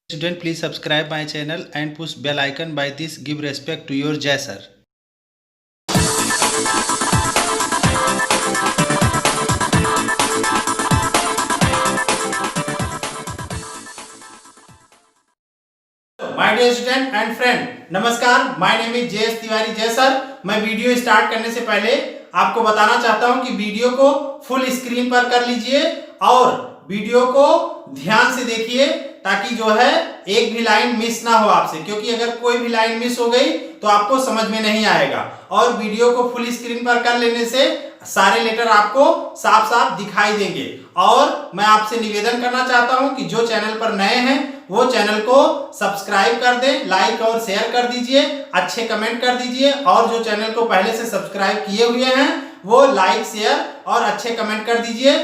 Student, please subscribe my channel and push bell icon. By this, give respect to your Jai sir. My dear student and friend, नमस्कार। My name is JS Tiwari Jai sir. मैं video start करने से पहले आपको बताना चाहता हूं कि वीडियो को फुल स्क्रीन पर कर लीजिए और वीडियो को ध्यान से देखिए ताकि जो है एक भी लाइन मिस ना हो आपसे, क्योंकि अगर कोई भी लाइन मिस हो गई तो आपको समझ में नहीं आएगा। और वीडियो को फुल स्क्रीन पर कर लेने से सारे लेटर आपको साफ साफ दिखाई देंगे। और मैं आपसे निवेदन करना चाहता हूं कि जो चैनल पर नए हैं वो चैनल को सब्सक्राइब कर दें, लाइक और शेयर कर दीजिए, अच्छे कमेंट कर दीजिए। और जो चैनल को पहले से सब्सक्राइब किए हुए हैं वो लाइक, शेयर और अच्छे कमेंट कर दीजिए।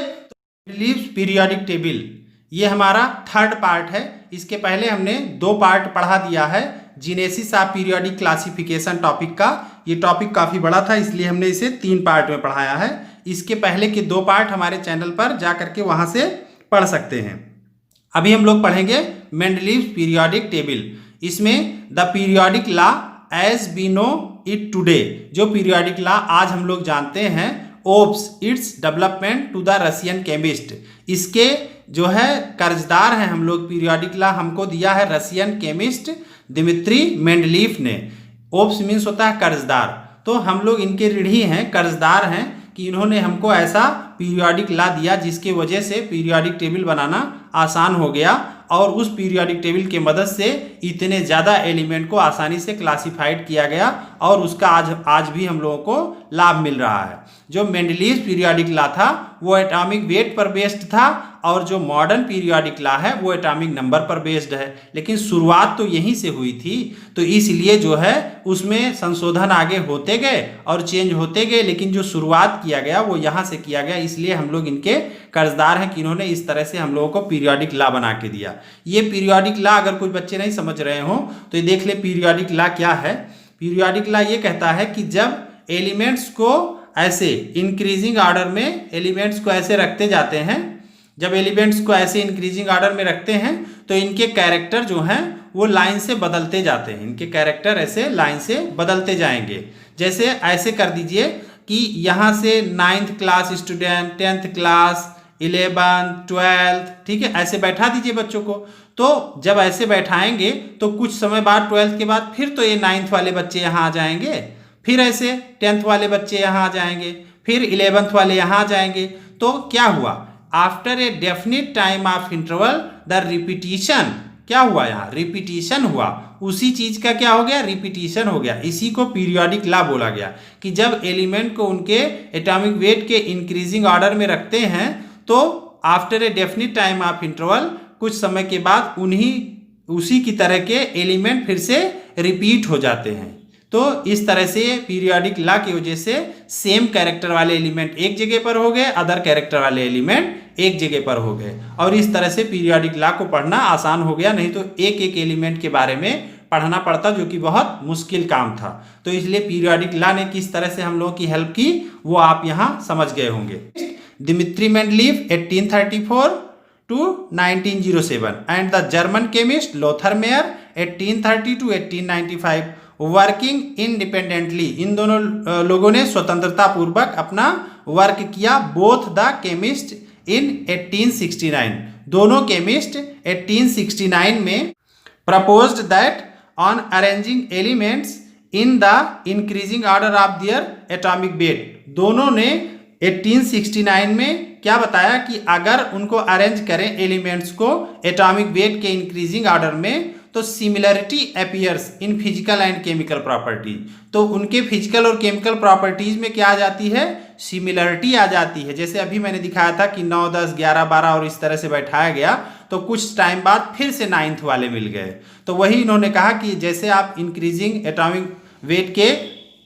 लीव्स पीरियोडिक टेबल ये हमारा थर्ड पार्ट है। इसके पहले हमने 2 पार्ट पढ़ा दिया है Genesis of periodic classification topic का। ये टॉपिक काफ़ी बड़ा था इसलिए हमने इसे 3 पार्ट में पढ़ाया है। इसके पहले के 2 पार्ट हमारे चैनल पर जा करके वहाँ से पढ़ सकते हैं। अभी हम लोग पढ़ेंगे मेंडलीव्स पीरियोडिक टेबल। इसमें the periodic law as we know it today, जो पीरियोडिक लॉ आज हम लोग जानते हैं, owes its development to the Russian chemist. इसके जो है कर्जदार हैं हम लोग, पीरियोडिक लॉ हमको दिया है रशियन केमिस्ट दिमित्री मेंडलीफ ने। ओप्स मीन्स होता है कर्जदार, तो हम लोग इनके ऋणी हैं, कर्जदार हैं कि इन्होंने हमको ऐसा पीरियोडिक लॉ दिया जिसकी वजह से पीरियोडिक टेबल बनाना आसान हो गया। और उस पीरियोडिक टेबल के मदद से इतने ज़्यादा एलिमेंट को आसानी से क्लासिफाइड किया गया और उसका आज भी हम लोगों को लाभ मिल रहा है। जो मेंडलीव्स पीरियोडिक लॉ था वो एटॉमिक वेट पर बेस्ड था और जो मॉडर्न पीरियोडिक लॉ है वो एटॉमिक नंबर पर बेस्ड है। लेकिन शुरुआत तो यहीं से हुई थी, तो इसलिए जो है उसमें संशोधन आगे होते गए और चेंज होते गए, लेकिन जो शुरुआत किया गया वो यहाँ से किया गया। इसलिए हम लोग इनके कर्जदार हैं कि इन्होंने इस तरह से हम लोगों को पीरियोडिक लॉ बना के दिया। ये पीरियोडिक लॉ अगर कुछ बच्चे नहीं समझ रहे हो तो ये देख ले पीरियोडिक लॉ क्या है। पीरियोडिक लॉ ये कहता है कि जब एलिमेंट्स को ऐसे इंक्रीजिंग ऑर्डर में एलिमेंट्स को ऐसे रखते जाते हैं, जब एलिमेंट्स को ऐसे इंक्रीजिंग ऑर्डर में रखते हैं तो इनके कैरेक्टर जो हैं वो लाइन से बदलते जाते हैं। इनके कैरेक्टर ऐसे लाइन से बदलते जाएंगे। जैसे ऐसे कर दीजिए कि यहाँ से 9th class student, 10th class, 11th, 12th, ठीक है, ऐसे बैठा दीजिए बच्चों को। तो जब ऐसे बैठाएंगे तो कुछ समय बाद 12th के बाद फिर तो ये 9th वाले बच्चे यहाँ आ जाएंगे, फिर ऐसे 10th वाले बच्चे यहाँ आ जाएंगे, फिर 11th वाले यहाँ आ जाएंगे। तो क्या हुआ, after a definite time of interval the repetition, क्या हुआ यहाँ रिपीटिशन हुआ, उसी चीज का क्या हो गया, रिपीटिशन हो गया। इसी को पीरियोडिक लॉ बोला गया कि जब एलिमेंट को उनके एटॉमिक वेट के इंक्रीजिंग ऑर्डर में रखते हैं तो after a definite time of interval, कुछ समय के बाद उसी की तरह के एलिमेंट फिर से रिपीट हो जाते हैं। तो इस तरह से पीरियोडिक लॉ की वजह से सेम कैरेक्टर वाले एलिमेंट एक जगह पर हो गए, अदर कैरेक्टर वाले एलिमेंट एक जगह पर हो गए। और इस तरह से पीरियोडिक लॉ को पढ़ना आसान हो गया, नहीं तो एक एक एलिमेंट के बारे में पढ़ना पड़ता जो कि बहुत मुश्किल काम था। तो इसलिए पीरियोडिक लॉ ने किस तरह से हम लोगों की हेल्प की वो आप यहाँ समझ गए होंगे। Dmitri Mendeleev 1834 to 1907 and the German chemist Lothar Meyer 1830 to 1895 working independently. इन दोनों लोगों ने स्वतंत्रता पूर्वक अपना वर्क किया। बोथ द केमिस्ट इन 1869, दोनों केमिस्ट 1869 में proposed that on arranging elements in the increasing order of their atomic weight. दोनों ने 1869 में क्या बताया कि अगर उनको अरेंज करें एलिमेंट्स को एटॉमिक वेट के इंक्रीजिंग ऑर्डर में तो similarity appears in physical and chemical properties. तो उनके फिजिकल और केमिकल प्रॉपर्टीज में क्या आ जाती है, सिमिलरिटी आ जाती है। जैसे अभी मैंने दिखाया था कि 9, 10, 11, 12 और इस तरह से बैठाया गया तो कुछ टाइम बाद फिर से 9th वाले मिल गए। तो वही इन्होंने कहा कि जैसे आप इंक्रीजिंग एटॉमिक वेट के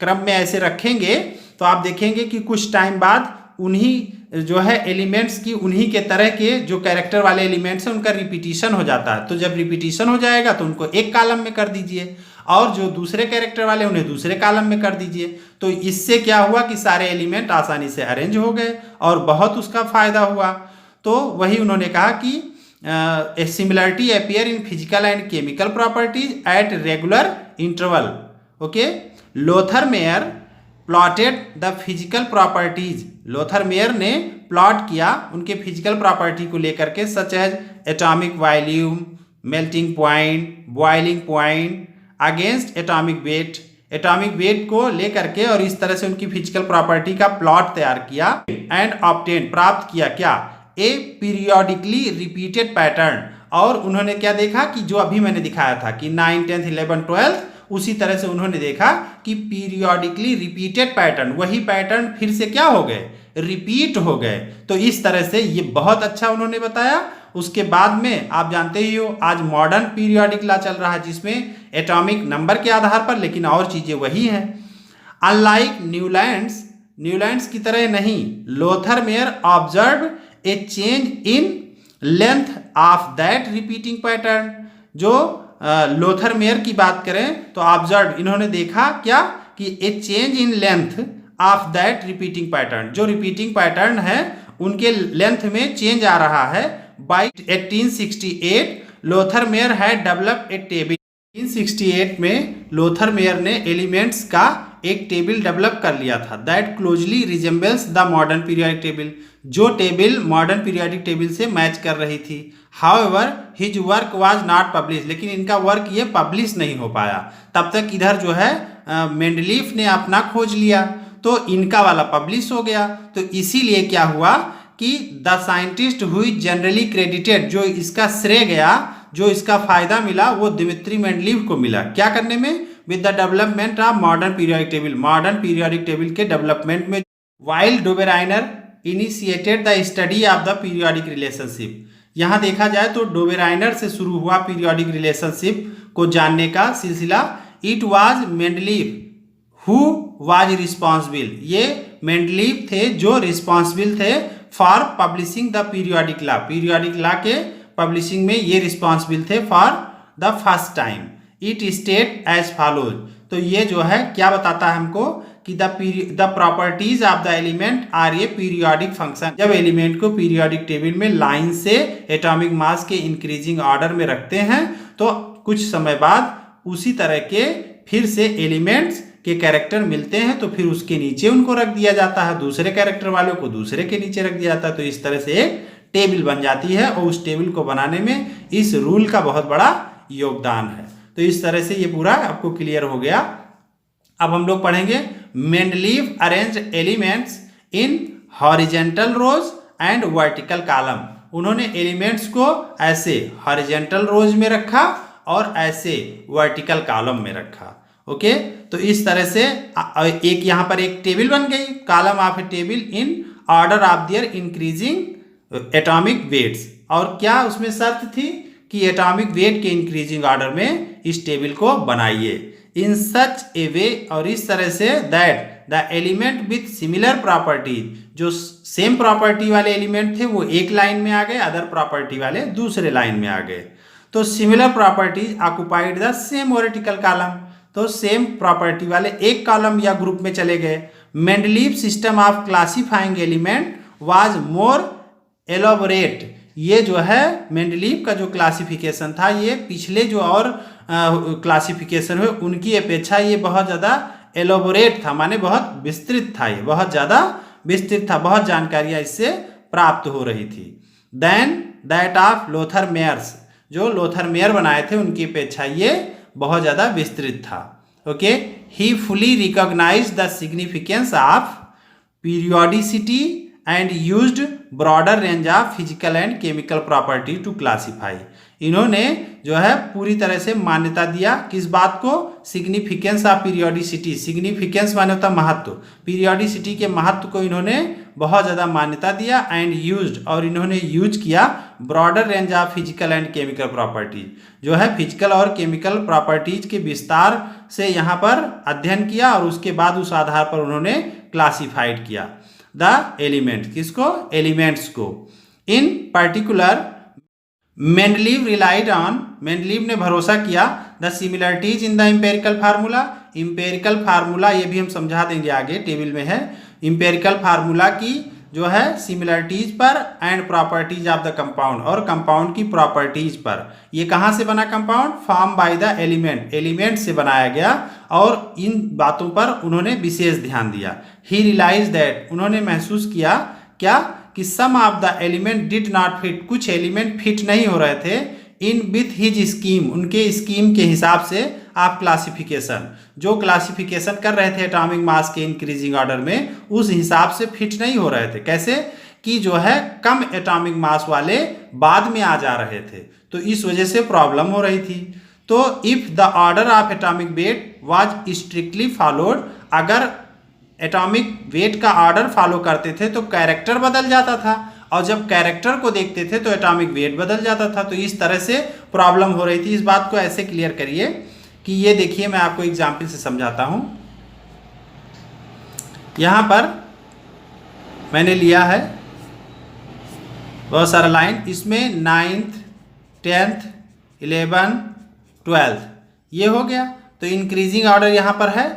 क्रम में ऐसे रखेंगे तो आप देखेंगे कि कुछ टाइम बाद उन्हीं जो है एलिमेंट्स की, उन्हीं के तरह के जो कैरेक्टर वाले एलिमेंट्स हैं उनका रिपीटिशन हो जाता है। तो जब रिपीटिशन हो जाएगा तो उनको एक कॉलम में कर दीजिए और जो दूसरे कैरेक्टर वाले उन्हें दूसरे कॉलम में कर दीजिए। तो इससे क्या हुआ कि सारे एलिमेंट आसानी से अरेंज हो गए और बहुत उसका फायदा हुआ। तो वही उन्होंने कहा कि a similarity appear in physical and chemical properties at regular interval. Okay, Lothar Meyer plotted the physical properties, Lothar Meyer ने प्लॉट किया उनके फिजिकल प्रॉपर्टी को लेकर के, such as atomic volume, melting point, boiling point, against atomic weight, atomic weight को लेकर के, और इस तरह से उनकी फिजिकल प्रॉपर्टी का प्लॉट तैयार किया। एंड ऑब्टेन, प्राप्त किया क्या, ए पीरियोडिकली रिपीटेड पैटर्न। और उन्होंने क्या देखा कि जो अभी मैंने दिखाया था कि 9, 10, 11, 12, उसी तरह से उन्होंने देखा कि पीरियोडिकली रिपीटेड पैटर्न, वही पैटर्न फिर से क्या हो गए, रिपीट हो गए। तो इस तरह से ये बहुत अच्छा उन्होंने बताया। उसके बाद में आप जानते ही हो आज मॉडर्न पीरियोडिक लॉ चल रहा है जिसमें एटॉमिक नंबर के आधार पर, लेकिन और चीजें वही हैं। अनलाइक न्यूलैंड्स की तरह नहीं, Lothar Meyer observe a change in length of that repeating pattern. जो लोथर मेयर की बात करें तो ऑब्जर्व, इन्होंने देखा क्या कि a change in length of that repeating pattern, जो रिपीटिंग पैटर्न है उनके लेंथ में चेंज आ रहा है। By 1868 Lothar Meyer had developed a table. 1868 में लोथर मेयर ने एलिमेंट्स का एक टेबल डेवलप कर लिया था, that closely resembles the modern periodic table, जो टेबल मॉडर्न पीरियोडिक टेबल से मैच कर रही थी। However his work was not publish, लेकिन इनका वर्क ये पब्लिश नहीं हो पाया। तब तक इधर जो है मेंडलीफ ने अपना खोज लिया तो इनका वाला पब्लिश हो गया। तो इसीलिए क्या हुआ कि द साइंटिस्ट हुई जनरली क्रेडिटेड, जो इसका श्रेय गया, जो इसका फायदा मिला, वो दिमित्री मेंडलीफ को मिला। क्या करने में, with the development of modern periodic table, modern periodic table के डेवलपमेंट में। While Dobereiner initiated the study of the periodic relationship, यहाँ देखा जाए तो डोबेराइनर से शुरू हुआ पीरियोडिक रिलेशनशिप को जानने का सिलसिला। It was Mendeleev who was responsible, ये मेंडलीफ थे जो रिस्पॉन्सिबल थे for publishing the periodic law, periodic law के पब्लिशिंग में ये रिस्पॉन्सिबल थे for the first time. It state as follows, तो ये जो है क्या बताता है हमको कि the properties of the element are a periodic function. जब एलिमेंट को पीरियोडिक टेबल में लाइन से एटॉमिक मास के इंक्रीजिंग ऑर्डर में रखते हैं तो कुछ समय बाद उसी तरह के फिर से एलिमेंट्स के कैरेक्टर मिलते हैं, तो फिर उसके नीचे उनको रख दिया जाता है, दूसरे कैरेक्टर वालों को दूसरे के नीचे रख दिया जाता है। तो इस तरह से एक टेबल बन जाती है और उस टेबल को बनाने में इस रूल का बहुत बड़ा योगदान है। तो इस तरह से ये पूरा आपको क्लियर हो गया। अब हम लोग पढ़ेंगे Mendeleev arrange elements in horizontal rows and vertical column. उन्होंने एलिमेंट्स को ऐसे हॉरिजेंटल रोज में रखा और ऐसे वर्टिकल कॉलम में रखा। ओके, तो इस तरह से एक यहाँ पर एक टेबल बन गई, column of a table in order of their increasing atomic weights. और क्या उसमें शर्त थी कि एटॉमिक वेट के इंक्रीजिंग ऑर्डर में इस टेबल को बनाइए। इन सच ए वे, और इस तरह say that the element with similar properties, जो सेम प्रॉपर्टी वाले एलिमेंट थे वो एक लाइन में आ गए, अदर प्रॉपर्टी वाले दूसरे लाइन में आ गए। तो similar properties occupied the same vertical column, तो सेम प्रॉपर्टी वाले एक कॉलम या ग्रुप में चले गए। Mendeleev system of classifying element was more elaborate, ये जो है मेंडलीफ का जो क्लासिफिकेशन था ये पिछले जो और क्लासिफिकेशन हुए उनकी अपेक्षा ये बहुत ज़्यादा एलोबोरेट था, माने बहुत विस्तृत था, ये बहुत ज़्यादा विस्तृत था, बहुत जानकारियाँ इससे प्राप्त हो रही थी। Then that of Lothar Meyer's, जो लोथर मेयर बनाए थे उनकी अपेक्षा ये बहुत ज़्यादा विस्तृत था। Okay, he fully recognize the significance of periodicity and used broader range of physical and chemical property to classify. इन्होंने जो है पूरी तरह से मान्यता दिया किस बात को, सिग्निफिकेंस ऑफ पीरियोडिसिटी, सिग्निफिकेंस माने होता महत्व, पीरियोडिसिटी के महत्व को इन्होंने बहुत ज़्यादा मान्यता दिया। एंड यूज्ड, और इन्होंने यूज किया broader range of physical and chemical properties, जो है फिजिकल और केमिकल प्रॉपर्टीज के विस्तार से यहाँ पर अध्ययन किया और उसके बाद उस आधार पर उन्होंने क्लासिफाइड किया द एलिमेंट, किसको, एलिमेंट्स को। इन particular Mendeleev relied on, Mendeleev ने भरोसा किया the similarities in the empirical formula, empirical formula ये भी हम समझा देंगे आगे, टेबल में है, इम्पेरिकल फार्मूला की जो है सिमिलरिटीज पर and properties of the compound, और कंपाउंड की प्रॉपर्टीज पर। ये कहाँ से बना compound? Form by the element, element से बनाया गया, और इन बातों पर उन्होंने विशेष ध्यान दिया। ही रियलाइज दैट, उन्होंने महसूस किया क्या कि some of the element did not fit, कुछ एलिमेंट फिट नहीं हो रहे थे इन विथ हिज स्कीम, उनके स्कीम के हिसाब से आप क्लासिफिकेशन, जो क्लासिफिकेशन कर रहे थे एटॉमिक मास के इंक्रीजिंग ऑर्डर में, उस हिसाब से फिट नहीं हो रहे थे। कैसे कि जो है कम एटॉमिक मास वाले बाद में आ जा रहे थे, तो इस वजह से प्रॉब्लम हो रही थी। तो if the order of atomic weight was strictly followed, अगर एटॉमिक वेट का ऑर्डर फॉलो करते थे तो कैरेक्टर बदल जाता था, और जब कैरेक्टर को देखते थे तो एटॉमिक वेट बदल जाता था। तो इस तरह से प्रॉब्लम हो रही थी। इस बात को ऐसे क्लियर करिए कि ये देखिए, मैं आपको एग्जाम्पल से समझाता हूं। यहां पर मैंने लिया है बहुत सारा लाइन, इसमें 9th 10th 11th 12th ये हो गया, तो इंक्रीजिंग ऑर्डर यहां पर है।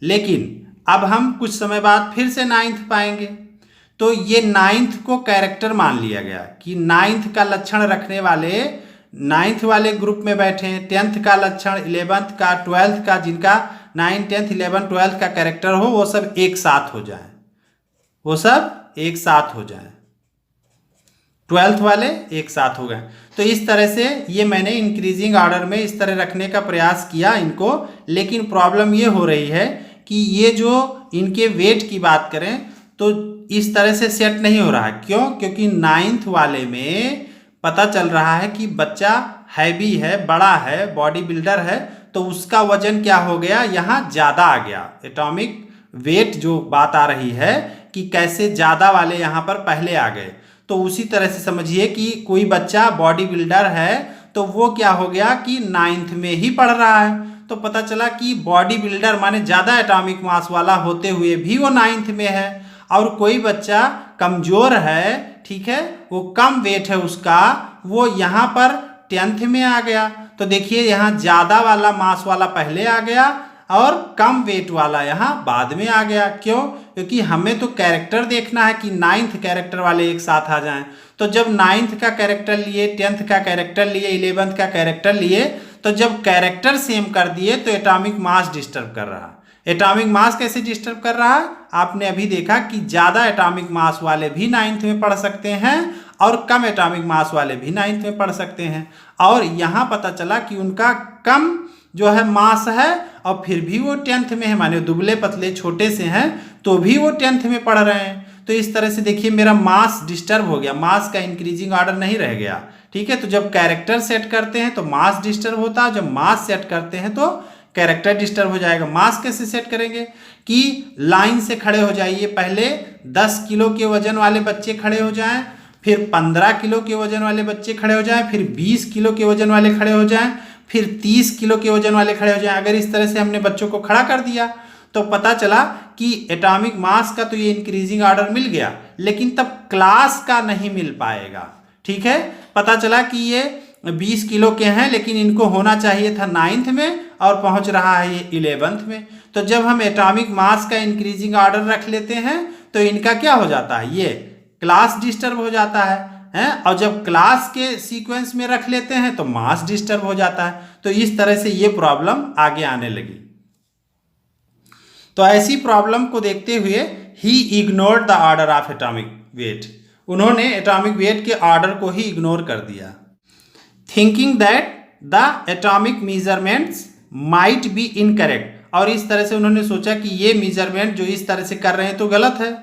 लेकिन अब हम कुछ समय बाद फिर से 9th पाएंगे, तो ये 9th को कैरेक्टर मान लिया गया कि 9th का लक्षण रखने वाले 9th वाले ग्रुप में बैठे हैं, 10th का लक्षण, 11th का, 12th का, जिनका 9, 10, 11, 12 का कैरेक्टर हो, वो सब एक साथ हो जाए, वो सब एक साथ हो जाए, 12th वाले एक साथ हो गए। तो इस तरह से ये मैंने इंक्रीजिंग ऑर्डर में इस तरह रखने का प्रयास किया इनको। लेकिन प्रॉब्लम ये हो रही है कि ये जो इनके वेट की बात करें तो इस तरह से सेट नहीं हो रहा है। क्यों? क्योंकि 9th वाले में पता चल रहा है कि बच्चा हैवी है, बड़ा है, बॉडी बिल्डर है, तो उसका वजन क्या हो गया, यहाँ ज़्यादा आ गया। एटॉमिक वेट जो बात आ रही है कि कैसे ज़्यादा वाले यहाँ पर पहले आ गए, तो उसी तरह से समझिए कि कोई बच्चा बॉडी बिल्डर है तो वो क्या हो गया कि 9th में ही पढ़ रहा है, तो पता चला कि बॉडी बिल्डर माने ज़्यादा एटॉमिक मास वाला होते हुए भी वो 9th में है। और कोई बच्चा कमज़ोर है, ठीक है, वो कम वेट है उसका, वो यहाँ पर 10th में आ गया। तो देखिए यहाँ ज़्यादा वाला मास वाला पहले आ गया और कम वेट वाला यहाँ बाद में आ गया। क्यों? क्योंकि हमें तो कैरेक्टर देखना है कि 9th कैरेक्टर वाले एक साथ आ जाएं। तो जब 9th का कैरेक्टर लिए, 10th का कैरेक्टर लिए, 11th का कैरेक्टर लिए, तो जब कैरेक्टर सेम कर दिए तो एटॉमिक मास डिस्टर्ब कर रहा। एटॉमिक मास कैसे डिस्टर्ब कर रहा है? आपने अभी देखा कि ज़्यादा एटॉमिक मास वाले भी 9th में पढ़ सकते हैं और कम एटॉमिक मास वाले भी 9th में पढ़ सकते हैं। और यहाँ पता चला कि उनका कम जो है मास है और फिर भी वो 10th में है, माने दुबले पतले छोटे से हैं तो भी वो 10th में पढ़ रहे हैं। तो इस तरह से देखिए मेरा मास डिस्टर्ब हो गया, मास का इंक्रीजिंग ऑर्डर नहीं रह गया। ठीक है, तो जब कैरेक्टर सेट करते हैं तो मास डिस्टर्ब होता है, जब मास सेट करते हैं तो कैरेक्टर डिस्टर्ब हो जाएगा। मास कैसे सेट करेंगे कि लाइन से खड़े हो जाइए, पहले 10 किलो के वजन वाले बच्चे खड़े हो जाएं, फिर 15 किलो के वजन वाले बच्चे खड़े हो जाएं, फिर 20 किलो के वजन वाले खड़े हो जाएं, फिर 30 किलो के वजन वाले खड़े हो जाएं। अगर इस तरह से हमने बच्चों को खड़ा कर दिया तो पता चला कि एटॉमिक मास का तो ये इंक्रीजिंग ऑर्डर मिल गया, लेकिन तब क्लास का नहीं मिल पाएगा। ठीक है, पता चला कि ये 20 किलो के हैं लेकिन इनको होना चाहिए था 9th में और पहुंच रहा है ये 11th में। तो जब हम एटॉमिक मास का इंक्रीजिंग ऑर्डर रख लेते हैं तो इनका क्या हो जाता है, ये क्लास डिस्टर्ब हो जाता है, और जब क्लास के सीक्वेंस में रख लेते हैं तो मास डिस्टर्ब हो जाता है। तो इस तरह से ये प्रॉब्लम आगे आने लगी। तो ऐसी प्रॉब्लम को देखते हुए ही ignored the order of atomic weight, उन्होंने एटॉमिक वेट के ऑर्डर को ही इग्नोर कर दिया। Thinking that the atomic measurements might be incorrect, और इस तरह से उन्होंने सोचा कि ये मेजरमेंट जो इस तरह से कर रहे हैं तो गलत है।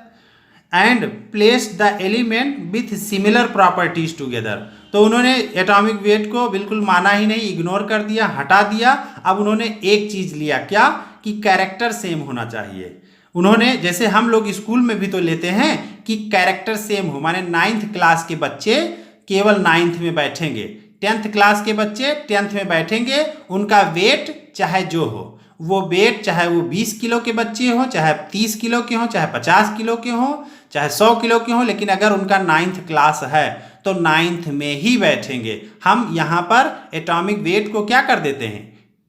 And placed the element with similar properties together, तो उन्होंने एटॉमिक वेट को बिल्कुल माना ही नहीं, इग्नोर कर दिया, हटा दिया। अब उन्होंने एक चीज़ लिया, क्या कि कैरेक्टर सेम होना चाहिए। उन्होंने, जैसे हम लोग स्कूल में भी तो लेते हैं कि कैरेक्टर सेम हो, माने 9th क्लास के बच्चे केवल 9th में बैठेंगे, 10th क्लास के बच्चे 10th में बैठेंगे, उनका वेट चाहे जो हो, वो वेट चाहे वो 20 किलो के बच्चे हों, चाहे 30 किलो के हों, चाहे 50 किलो के हों, चाहे 100 किलो के हों, लेकिन अगर उनका 9th क्लास है तो 9th में ही बैठेंगे। हम यहाँ पर एटॉमिक वेट को क्या कर देते हैं,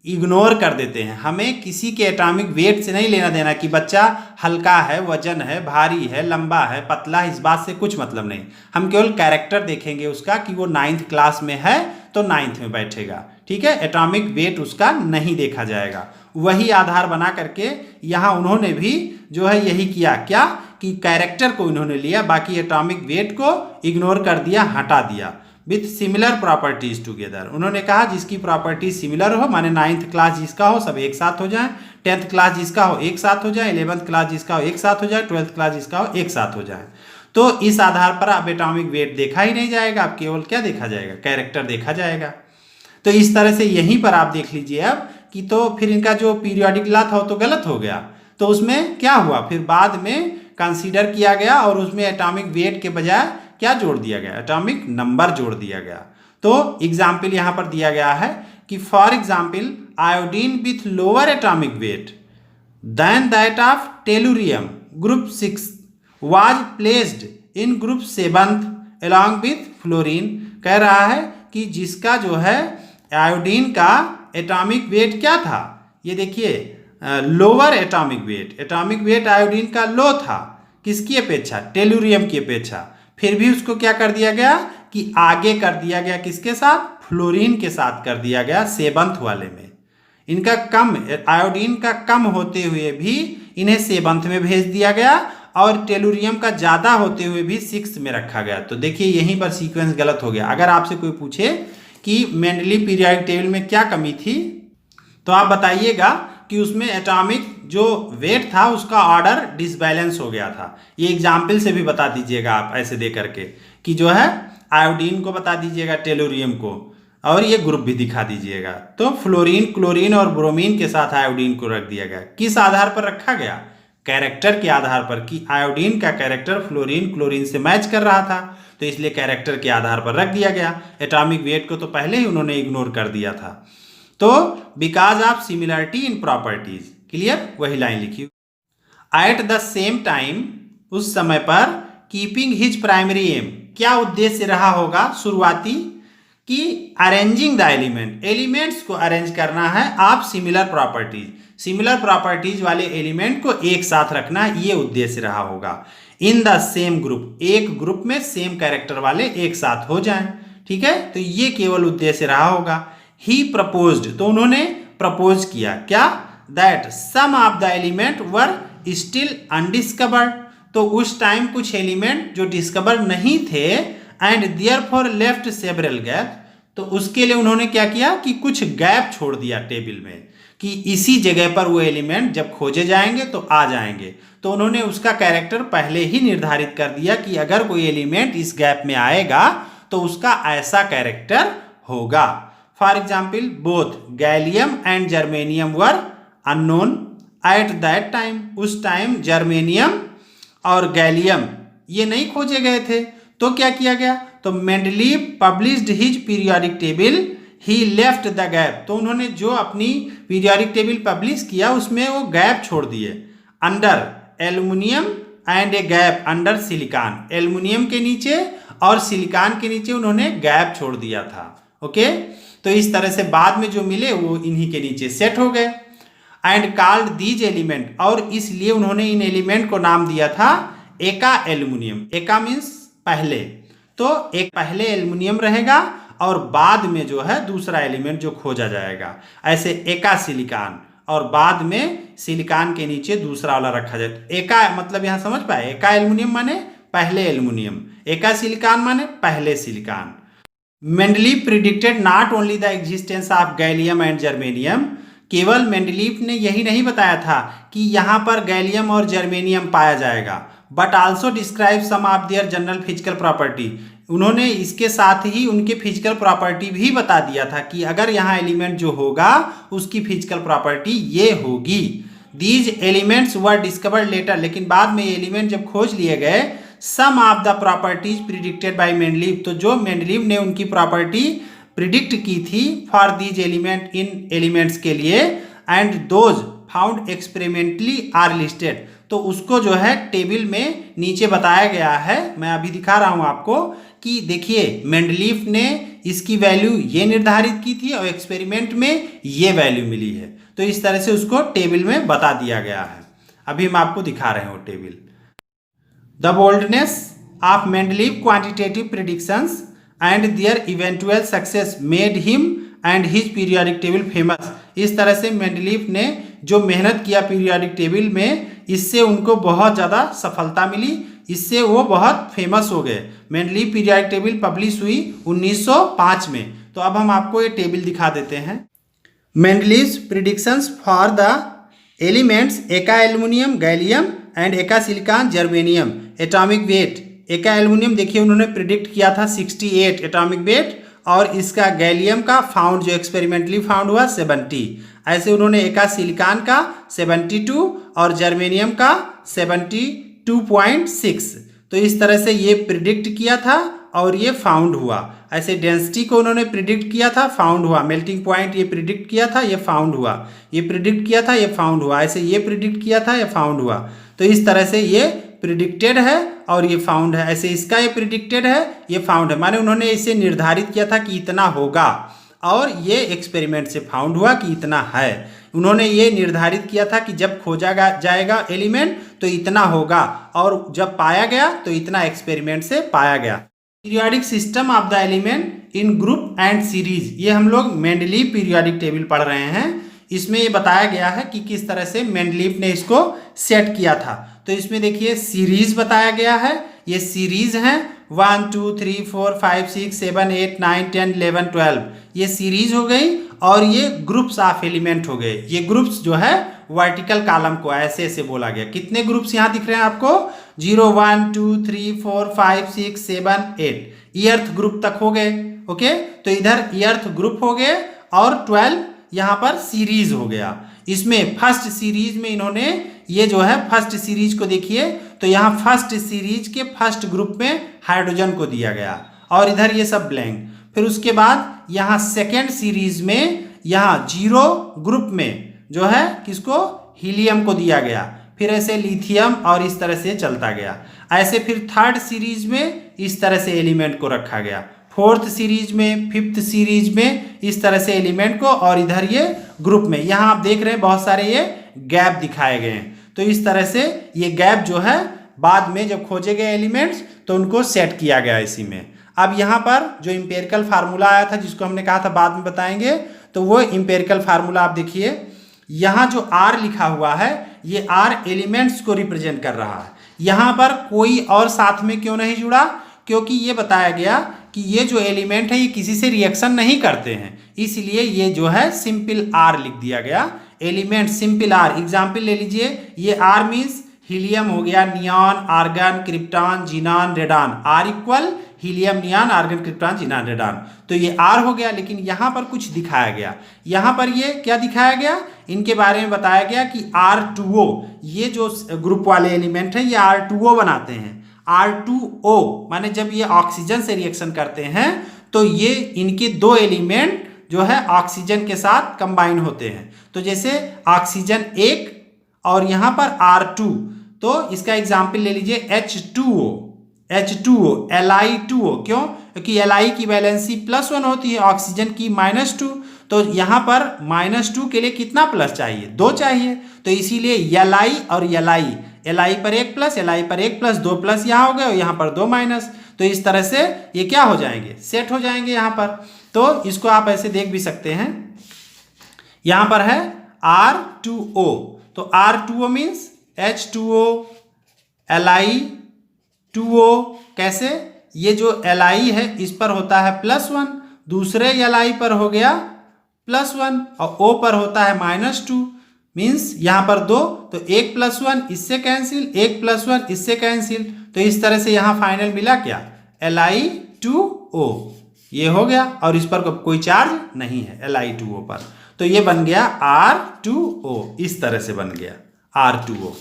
इग्नोर कर देते हैं। हमें किसी के एटॉमिक वेट से नहीं लेना देना कि बच्चा हल्का है, वजन है, भारी है, लंबा है, पतला है, इस बात से कुछ मतलब नहीं। हम केवल कैरेक्टर देखेंगे उसका कि वो 9th क्लास में है तो 9th में बैठेगा, ठीक है। एटॉमिक वेट उसका नहीं देखा जाएगा। वही आधार बना करके यहाँ उन्होंने भी जो है यही किया, क्या कि कैरेक्टर को इन्होंने लिया, बाकी एटॉमिक वेट को इग्नोर कर दिया, हटा दिया। विथ सिमिलर प्रॉपर्टीज टुगेदर, उन्होंने कहा जिसकी प्रॉपर्टी सिमिलर हो, माने 9th क्लास जिसका हो सब एक साथ हो जाए, 10th क्लास जिसका हो एक साथ हो जाए, 11th क्लास जिसका हो एक साथ हो जाए, 12th क्लास जिसका हो एक साथ हो जाए। तो इस आधार पर अब एटॉमिक वेट देखा ही नहीं जाएगा, अब केवल क्या देखा जाएगा, कैरेक्टर देखा जाएगा। तो इस तरह से यहीं पर आप देख लीजिए अब कि तो फिर इनका जो पीरियोडिक लॉ था वो तो गलत हो गया। तो उसमें क्या हुआ, फिर बाद में कंसीडर किया गया और उसमें एटॉमिक वेट के बजाय क्या जोड़ दिया गया, एटॉमिक नंबर जोड़ दिया गया। तो एग्जाम्पल यहां पर दिया गया है कि for example iodine with lower atomic weight than that of tellurium group 6 was placed in group 7 along with fluorine. कह रहा है कि जिसका जो है आयोडीन का एटॉमिक वेट क्या था, ये देखिए लोअर एटॉमिक वेट आयोडीन का लो था, किसकी अपेक्षा, टेलुरियम की अपेक्षा। फिर भी उसको क्या कर दिया गया कि आगे कर दिया गया, किसके साथ, फ्लोरीन के साथ कर दिया गया 7th वाले में। इनका कम, आयोडीन का कम होते हुए भी इन्हें 7th में भेज दिया गया और टेलुरियम का ज़्यादा होते हुए भी 6th में रखा गया। तो देखिए यहीं पर सीक्वेंस गलत हो गया। अगर आपसे कोई पूछे कि मेंडलीव पीरियोडिक टेबल में क्या कमी थी, तो आप बताइएगा कि उसमें एटॉमिक जो वेट था उसका ऑर्डर डिसबैलेंस हो गया था। ये एग्जाम्पल से भी बता दीजिएगा आप ऐसे दे करके कि जो है आयोडीन को बता दीजिएगा, टेलुरियम को, और ये ग्रुप भी दिखा दीजिएगा। तो फ्लोरीन, क्लोरीन और ब्रोमीन के साथ आयोडीन को रख दिया गया। किस आधार पर रखा गया, कैरेक्टर के आधार पर, कि आयोडीन का कैरेक्टर फ्लोरीन, क्लोरीन से मैच कर रहा था, तो इसलिए कैरेक्टर के आधार पर रख दिया गया। एटॉमिक वेट को तो पहले ही उन्होंने इग्नोर कर दिया था। तो because of similarity in properties, clear, वही लाइन लिखी। एट द सेम टाइम, उस समय पर, कीपिंग हिज प्राइमरी एम, क्या उद्देश्य रहा होगा शुरुआती, कि अरेंजिंग द एलिमेंट्स को अरेंज करना है आप सिमिलर प्रॉपर्टीज वाले एलिमेंट को एक साथ रखना, ये उद्देश्य रहा होगा। इन द सेम ग्रुप, एक ग्रुप में सेम कैरेक्टर वाले एक साथ हो जाएं, ठीक है, तो ये केवल उद्देश्य रहा होगा। ही प्रपोज्ड, तो उन्होंने प्रपोज किया क्या, that some of the element were still undiscovered, तो उस टाइम कुछ एलिमेंट जो डिस्कवर नहीं थे, and therefore left several gap, तो उसके लिए उन्होंने क्या किया कि कुछ गैप छोड़ दिया टेबल में, कि इसी जगह पर वो एलिमेंट जब खोजे जाएंगे तो आ जाएंगे। तो उन्होंने उसका कैरेक्टर पहले ही निर्धारित कर दिया कि अगर कोई एलिमेंट इस गैप में आएगा तो उसका ऐसा कैरेक्टर होगा। For example both gallium and germanium were unknown at that time, उस टाइम जर्मेनियम और गैलियम ये नहीं खोजे गए थे। तो क्या किया गया, तो Mendeleev published his periodic table, he left the gap, तो उन्होंने जो अपनी पीरियोडिक टेबल पब्लिश किया उसमें वो गैप छोड़ दिए, under aluminium and a gap under silicon, aluminium के नीचे और सिलिकॉन के नीचे उन्होंने गैप छोड़ दिया था। ओके, तो इस तरह से बाद में जो मिले वो इन्हीं के नीचे सेट हो गए। एंड कॉल्ड दीज एलिमेंट, और इसलिए उन्होंने इन एलिमेंट को नाम दिया था एका एल्युमिनियम। एका मीन्स पहले, तो एक पहले एल्युमिनियम रहेगा और बाद में जो है दूसरा एलिमेंट जो खोजा जाएगा, ऐसे एका सिलिकॉन, और बाद में सिलिकॉन के नीचे दूसरा वाला रखा जाए। एका मतलब यहां समझ पाए, एका एल्युमिनियम माने पहले एल्युमिनियम, एका सिलिकॉन माने पहले silicon. Mendeleev predicted not only the existence of gallium and germanium, केवल मेंडलीव ने यही नहीं बताया था कि यहाँ पर गैलियम और जर्मेनियम पाया जाएगा, but also describe some of their general physical property, उन्होंने इसके साथ ही उनके फिजिकल प्रॉपर्टी भी बता दिया था कि अगर यहाँ एलिमेंट जो होगा उसकी फिजिकल प्रॉपर्टी ये होगी। These elements were discovered later, लेकिन बाद में एलिमेंट जब खोज लिए गए, some of the properties predicted by Mendeleev, तो जो मेंडलीव ने उनकी प्रॉपर्टी प्रिडिक्ट की थी फॉर दीज एलिमेंट, इन एलिमेंट्स के लिए, and those found experimentally are listed, तो उसको जो है टेबल में नीचे बताया गया है। मैं अभी दिखा रहा हूं आपको कि देखिए मेंडलीव ने इसकी वैल्यू ये निर्धारित की थी और एक्सपेरिमेंट में ये वैल्यू मिली है। तो इस तरह से उसको टेबल में बता दिया गया है। अभी हम आपको दिखा रहे हैं वो table. The boldness of Mendeleev quantitative predictions and their eventual success made him and his periodic table famous. इस तरह से मेंडलीव ने जो मेहनत किया पीरियोडिक टेबल में, इससे उनको बहुत ज़्यादा सफलता मिली, इससे वो बहुत फेमस हो गए। मेंडलीव पीरियोडिक टेबल पब्लिश हुई 1905 में। तो अब हम आपको ये टेबल दिखा देते हैं। Mendeleev's predictions for the elements एका एल्युमिनियम गैलियम एंड एका सिलिकॉन जर्मेनियम एटॉमिक वेट। एका एल्युमिनियम देखिए उन्होंने प्रिडिक्ट किया था 68 एटॉमिक वेट, और इसका गैलियम का फाउंड जो एक्सपेरिमेंटली फाउंड हुआ 70। ऐसे उन्होंने एका सिलिकॉन का 72 और जर्मेनियम का 72.6। तो इस तरह से ये प्रिडिक्ट किया था और ये फाउंड हुआ। ऐसे डेंसिटी को उन्होंने प्रिडिक्ट किया था, फाउंड हुआ। मेल्टिंग पॉइंट ये प्रिडिक्ट किया था, ये फाउंड हुआ। ये प्रिडिक्ट किया था, ये फाउंड हुआ। ऐसे ये प्रिडिक्ट किया था, ये फाउंड हुआ। तो इस तरह से ये प्रिडिक्टेड है और ये फाउंड है। ऐसे इसका ये प्रिडिक्टेड है, ये फाउंड है। माने उन्होंने इसे निर्धारित किया था कि इतना होगा और ये एक्सपेरिमेंट से फाउंड हुआ कि इतना है। उन्होंने ये निर्धारित किया था कि जब खोजा जाएगा एलिमेंट तो इतना होगा, और जब पाया गया तो इतना एक्सपेरिमेंट से पाया गया। Periodic system of the element in group and series, ये हम लोग मेंडलीव पीरियोडिक टेबल पढ़ रहे हैं। इसमें ये बताया गया है कि किस तरह से मेंडलीव ने इसको सेट किया था। तो इसमें देखिए सीरीज बताया गया है। ये सीरीज हैं 1 2 3 4 5 6 7 8 9 10 11 12। ये सीरीज हो गई और ये ग्रुप्स ऑफ एलिमेंट हो गए। ये ग्रुप्स जो है वर्टिकल कॉलम को ऐसे ऐसे बोला गया। कितने ग्रुप्स यहाँ दिख रहे हैं आपको? 0 1 2 3 4 5 6 7 8। ईर्थ ग्रुप तक हो गए। ओके, तो इधर ईर्थ ग्रुप हो गए और 12 यहाँ पर सीरीज हो गया। इसमें फर्स्ट सीरीज में इन्होंने ये जो है फर्स्ट सीरीज को देखिए, तो यहाँ फर्स्ट सीरीज के फर्स्ट ग्रुप में हाइड्रोजन को दिया गया और इधर ये सब ब्लैंक। फिर उसके बाद यहाँ सेकेंड सीरीज में यहाँ 0 ग्रुप में जो है किसको? हीलियम को दिया गया। फिर ऐसे लिथियम और इस तरह से चलता गया। ऐसे फिर थर्ड सीरीज में इस तरह से एलिमेंट को रखा गया। फोर्थ सीरीज में, फिफ्थ सीरीज में इस तरह से एलिमेंट को, और इधर ये ग्रुप में यहाँ आप देख रहे हैं बहुत सारे ये गैप दिखाए गए हैं। तो इस तरह से ये गैप जो है बाद में जब खोजे गए एलिमेंट्स तो उनको सेट किया गया इसी में। अब यहाँ पर जो इम्पेरिकल फार्मूला आया था जिसको हमने कहा था बाद में बताएंगे, तो वो इम्पेरिकल फार्मूला आप देखिए, यहाँ जो R लिखा हुआ है ये R एलिमेंट्स को रिप्रेजेंट कर रहा है। यहाँ पर कोई और साथ में क्यों नहीं जुड़ा? क्योंकि ये बताया गया कि ये जो एलिमेंट है ये किसी से रिएक्शन नहीं करते हैं, इसलिए ये जो है सिंपल R लिख दिया गया। Element simple R। एग्जाम्पल ले लीजिए, ये R मीन्स हीलियम हो गया, neon, argon, krypton, xenon, radon. R equal helium, neon, argon, krypton, xenon, radon. तो ये R हो गया। लेकिन यहाँ पर कुछ दिखाया गया। यहाँ पर ये क्या दिखाया गया? इनके बारे में बताया गया कि R2O, ये जो ग्रुप वाले एलिमेंट हैं ये R2O बनाते हैं। R2O माने जब ये ऑक्सीजन से रिएक्शन करते हैं तो ये इनके दो एलिमेंट जो है ऑक्सीजन के साथ कंबाइन होते हैं। तो जैसे ऑक्सीजन 1 और यहाँ पर R2, तो इसका एग्जाम्पल ले लीजिए H2O, Li2O। क्यों? क्योंकि Li की वैलेंसी +1 होती है, ऑक्सीजन की -2। तो यहाँ पर -2 के लिए कितना प्लस चाहिए? 2 चाहिए। तो इसीलिए Li और Li पर 1 प्लस, Li पर 1 प्लस, 2 प्लस यहाँ हो गए और यहाँ पर 2 माइनस। तो इस तरह से ये क्या हो जाएंगे? सेट हो जाएंगे यहाँ पर। तो इसको आप ऐसे देख भी सकते हैं। यहाँ पर है R2O, तो R2O मीन्स H2O, Li2O। कैसे? ये जो Li है इस पर होता है +1, दूसरे Li पर हो गया +1 और O पर होता है -2, मीन्स यहाँ पर 2, तो 1 + 1 इससे कैंसिल, 1 + 1 इससे कैंसिल। तो इस तरह से यहाँ फाइनल मिला क्या? Li2O। ये हो गया और इस पर कोई चार्ज नहीं है Li2O पर। तो ये बन गया R2O। इस तरह से बन गया R2O।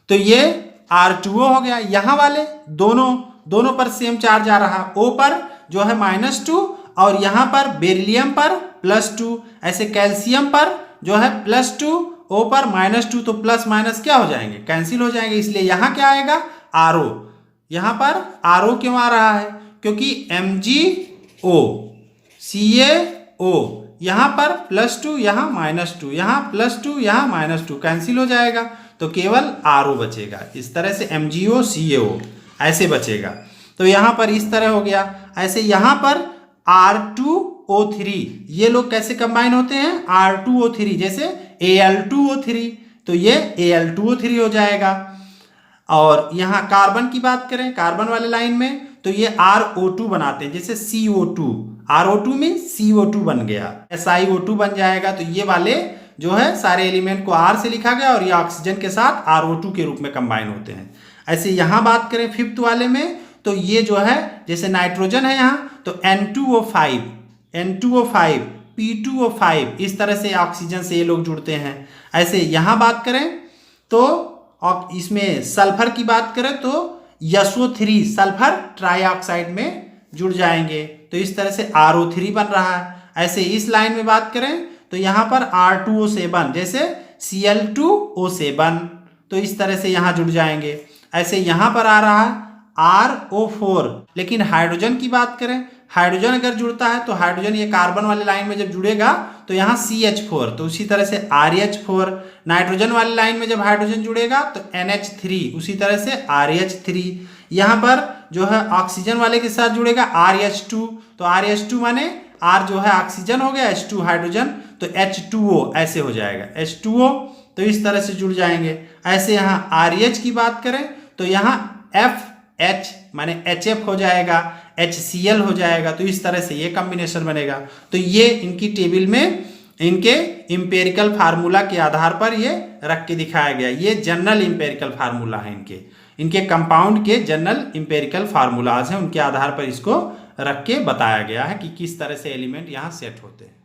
तो ये R2O हो गया। यहाँ वाले दोनों पर सेम चार्ज आ रहा। O पर जो है -2 और यहाँ पर बेरिलियम पर +2। ऐसे कैल्शियम पर जो है +2, O पर -2। तो प्लस माइनस क्या हो जाएंगे? कैंसिल हो जाएंगे। इसलिए यहाँ क्या आएगा? RO। यहाँ पर RO क्यों आ रहा है? क्योंकि Mg ओ, CaO, यहाँ पर +2, यहाँ -2, यहाँ +2, यहाँ -2 कैंसिल हो जाएगा, तो केवल RO बचेगा। इस तरह से MgO CaO ऐसे बचेगा। तो यहाँ पर इस तरह हो गया। ऐसे यहाँ पर R2O3, ये लोग कैसे कंबाइन होते हैं, R2O3, जैसे Al2O3, तो ये Al2O3 हो जाएगा। और यहाँ कार्बन की बात करें, कार्बन वाले लाइन में, तो ये RO2 बनाते हैं, जैसे CO2, RO2 में CO2 बन गया, SiO2 बन जाएगा। तो ये वाले जो है सारे एलिमेंट को R से लिखा गया और ये ऑक्सीजन के साथ RO2 के रूप में कंबाइन होते हैं। ऐसे यहाँ बात करें 5th वाले में, तो ये जो है जैसे नाइट्रोजन है यहाँ, तो N2O5, N2O5, P2O5, इस तरह से ऑक्सीजन से ये लोग जुड़ते हैं। ऐसे यहाँ बात करें तो और इसमें सल्फर की बात करें तो SO3, सल्फर ट्राईऑक्साइड में जुड़ जाएंगे, तो इस तरह से RO3 बन रहा है। ऐसे इस लाइन में बात करें तो यहाँ पर R2O7, जैसे Cl2O7, तो इस तरह से यहाँ जुड़ जाएंगे। ऐसे यहाँ पर आ रहा है RO4। लेकिन हाइड्रोजन की बात करें, हाइड्रोजन अगर जुड़ता है तो हाइड्रोजन ये कार्बन वाले लाइन में जब जुड़ेगा तो यहाँ CH4, तो उसी तरह से RH4। नाइट्रोजन वाली लाइन में जब हाइड्रोजन जुड़ेगा तो NH3, उसी तरह से RH3। यहाँ पर जो है ऑक्सीजन वाले के साथ जुड़ेगा RH2, तो RH2 माने R जो है ऑक्सीजन हो गया, H2 हाइड्रोजन, तो H2O ऐसे हो जाएगा, H2O, तो इस तरह से जुड़ जाएंगे। ऐसे यहाँ RH की बात करें तो यहाँ FH माने HF हो जाएगा, HCl हो जाएगा, तो इस तरह से ये कॉम्बिनेशन बनेगा। तो ये इनकी टेबल में इनके इंपेरिकल फार्मूला के आधार पर ये रख के दिखाया गया। ये जनरल इंपेरिकल फार्मूला है, इनके कंपाउंड के जनरल इंपेरिकल फार्मूलाज हैं, उनके आधार पर इसको रख के बताया गया है कि किस तरह से एलिमेंट यहाँ सेट होते हैं।